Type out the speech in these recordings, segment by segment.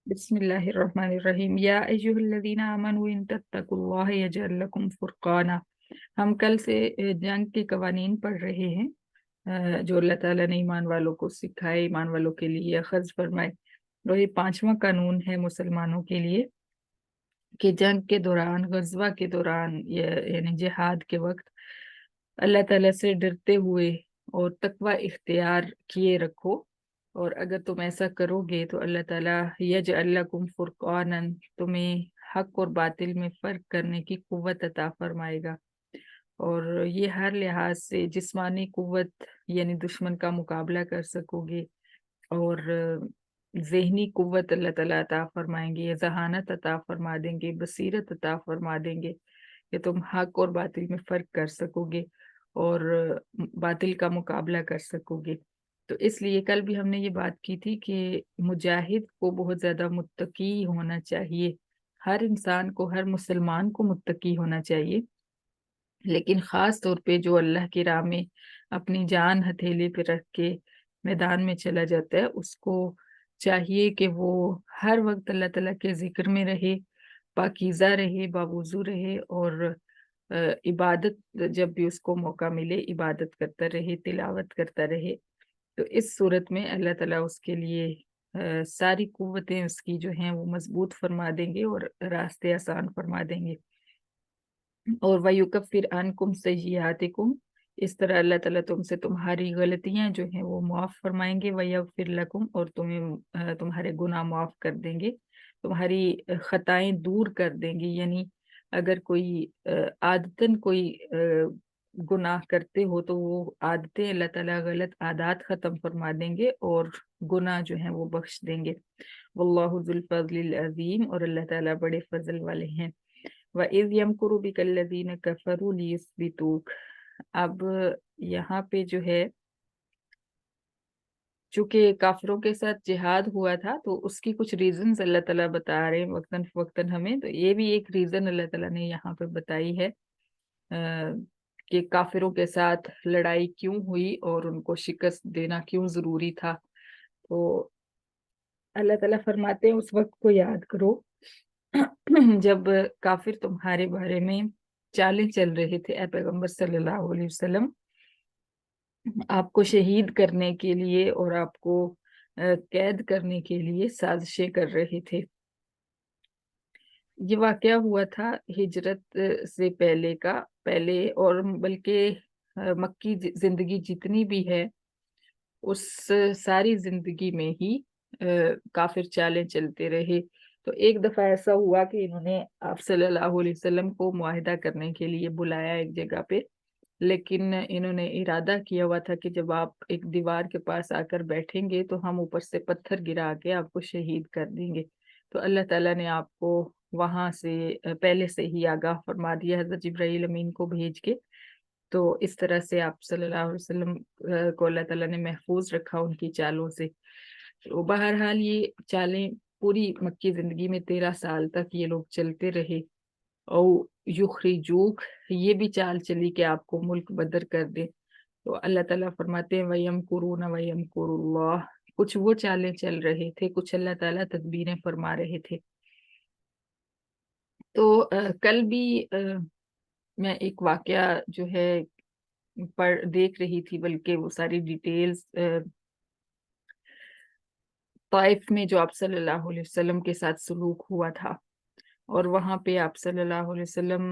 بسم اللہ الرحمن الرحیم یا ایہا الذین آمنوا ان تتقوا اللہ یجعل لکم فرقانا۔ ہم کل سے جنگ کے قوانین پڑھ رہے ہیں جو اللہ تعالیٰ نے ایمان والوں کو سکھائے، ایمان والوں کے لیے اخذ فرمائے۔ اور یہ 5واں قانون ہے مسلمانوں کے لیے کہ جنگ کے دوران، غزوہ کے دوران یعنی جہاد کے وقت اللہ تعالیٰ سے ڈرتے ہوئے اور تقوی اختیار کیے رکھو، اور اگر تم ایسا کرو گے تو اللہ تعالیٰ یجعل لکم فرقانا، تمہیں حق اور باطل میں فرق کرنے کی قوت عطا فرمائے گا۔ اور یہ ہر لحاظ سے جسمانی قوت یعنی دشمن کا مقابلہ کر سکو گے، اور ذہنی قوت اللہ تعالیٰ عطا فرمائیں گے، ذہانت عطا فرما دیں گے، بصیرت عطا فرما دیں گے کہ تم حق اور باطل میں فرق کر سکو گے اور باطل کا مقابلہ کر سکو گے۔ تو اس لیے کل بھی ہم نے یہ بات کی تھی کہ مجاہد کو بہت زیادہ متقی ہونا چاہیے، ہر انسان کو، ہر مسلمان کو متقی ہونا چاہیے، لیکن خاص طور پہ جو اللہ کی راہ میں اپنی جان ہتھیلی پہ رکھ کے میدان میں چلا جاتا ہے، اس کو چاہیے کہ وہ ہر وقت اللہ تعالیٰ کے ذکر میں رہے، پاکیزہ رہے، باوضو رہے، اور عبادت جب بھی اس کو موقع ملے عبادت کرتا رہے، تلاوت کرتا رہے۔ تو اس صورت میں اللہ تعالیٰ اس کے لیے ساری قوتیں اس کی جو ہیں وہ مضبوط فرما دیں گے اور راستے آسان فرما دیں گے۔ اور وَيُكَفِّرْ عَنْكُمْ سَيِّئَاتِكُمْ، اس طرح اللہ تعالیٰ تم سے تمہاری غلطیاں جو ہیں وہ معاف فرمائیں گے، وَيَغْفِرْ لَكُمْ، اور تمہیں تمہارے گناہ معاف کر دیں گے، تمہاری خطائیں دور کر دیں گی۔ یعنی اگر کوئی عادتاً کوئی گناہ کرتے ہو تو وہ عادتیں اللہ تعالیٰ غلط عادات ختم فرما دیں گے اور گناہ جو ہیں وہ بخش دیں گے۔ واللہ ذو الفضل العظیم، اور اللہ تعالیٰ بڑے فضل والے ہیں۔ وَإِذْ يَمْكُرُ بِكَ الَّذِينَ كَفَرُوا لِيُثْبِتُوكَ، اب یہاں پہ جو ہے چونکہ کافروں کے ساتھ جہاد ہوا تھا تو اس کی کچھ ریزنز اللہ تعالیٰ بتا رہے ہیں وقتاً فوقتاً ہمیں، تو یہ بھی ایک ریزن اللہ تعالیٰ نے یہاں پہ بتائی ہے کہ کافروں کے ساتھ لڑائی کیوں ہوئی اور ان کو شکست دینا کیوں ضروری تھا۔ تو اللہ تعالیٰ فرماتے ہیں اس وقت کو یاد کرو جب کافر تمہارے بارے میں چالیں چل رہے تھے، اے پیغمبر صلی اللہ علیہ وسلم، آپ کو شہید کرنے کے لیے اور آپ کو قید کرنے کے لیے سازشیں کر رہے تھے۔ یہ واقعہ ہوا تھا ہجرت سے پہلے اور بلکہ مکی زندگی جتنی بھی ہے اس ساری زندگی میں ہی کافر چالیں چلتے رہے۔ تو ایک دفعہ ایسا ہوا کہ انہوں نے آپ صلی اللہ علیہ وسلم کو معاہدہ کرنے کے لیے بلایا ایک جگہ پہ، لیکن انہوں نے ارادہ کیا ہوا تھا کہ جب آپ ایک دیوار کے پاس آ کر بیٹھیں گے تو ہم اوپر سے پتھر گرا کے آپ کو شہید کر دیں گے۔ تو اللہ تعالیٰ نے آپ کو وہاں سے پہلے سے ہی آگاہ فرما دیا حضرت جبرائیل امین کو بھیج کے، تو اس طرح سے آپ صلی اللہ علیہ وسلم کو اللہ تعالیٰ نے محفوظ رکھا ان کی چالوں سے۔ تو بہرحال یہ چالیں پوری مکی زندگی میں 13 سال تک یہ لوگ چلتے رہے۔ او یخرجوک، یہ بھی چال چلی کہ آپ کو ملک بدر کر دے۔ تو اللہ تعالیٰ فرماتے ہیں وَيَمْكُرُونَ وَيَمْكُرُ اللَّهُ، کچھ وہ چالیں چل رہے تھے، کچھ اللہ تعالیٰ تدبیریں فرما رہے تھے۔ تو کل بھی میں ایک واقعہ جو ہے دیکھ رہی تھی، بلکہ وہ ساری ڈیٹیلز طائف میں جو آپ صلی اللہ علیہ وسلم کے ساتھ سلوک ہوا تھا، اور وہاں پہ آپ صلی اللہ علیہ وسلم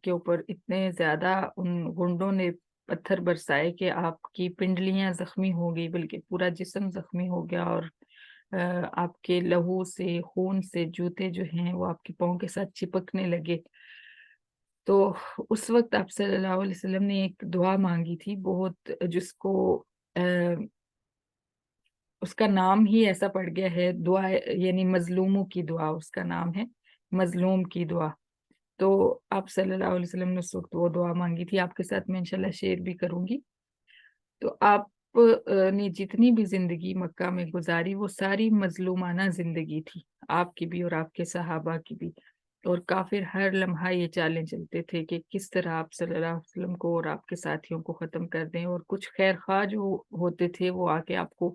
کے اوپر اتنے زیادہ ان گنڈوں نے پتھر برسائے کہ آپ کی پنڈلیاں زخمی ہو گئی، بلکہ پورا جسم زخمی ہو گیا، اور آپ کے لہو سے، خون سے جوتے جو ہیں وہ آپ کے پاؤں کے ساتھ چپکنے لگے۔ تو اس وقت آپ صلی اللہ علیہ وسلم نے ایک دعا مانگی تھی بہت، جس کو اس کا نام ہی ایسا پڑ گیا ہے دعا، یعنی مظلوموں کی دعا اس کا نام ہے، مظلوم کی دعا۔ تو آپ صلی اللہ علیہ وسلم نے اس وقت وہ دعا مانگی تھی، آپ کے ساتھ میں انشاءاللہ شیئر بھی کروں گی۔ تو آپ نے جتنی بھی زندگی مکہ میں گزاری وہ ساری مظلومانہ زندگی تھی، آپ کی بھی اور آپ کے صحابہ کی بھی، اور کافر ہر لمحہ یہ چالیں چلتے تھے کہ کس طرح آپ صلی اللہ علیہ وسلم کو اور آپ کے ساتھیوں کو ختم کر دیں، اور کچھ خیر خواہ جو ہوتے تھے وہ آ کے آپ کو